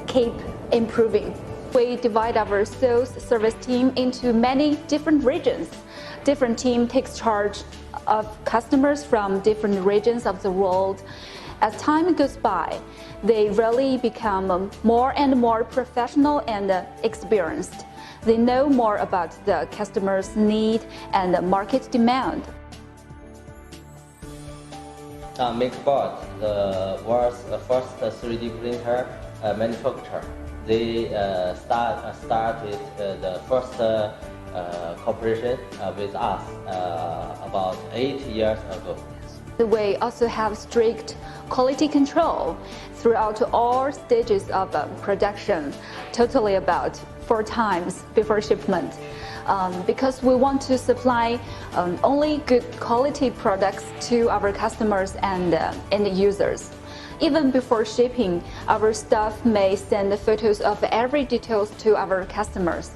keep improving. We divide our sales service team into many different regions. Different team takes charge of customers from different regions of the world. As time goes by, they really become more and more professional and experienced. They know more about the customer's need and market demand. MakeBot, the world's first 3D printer manufacturer. They started the first cooperation with us about 8 years ago. We also have strict quality control throughout all stages of production, totally about 4 times before shipment, because we want to supply only good quality products to our customers and end users. Even before shipping, our staff may send photos of every details to our customers.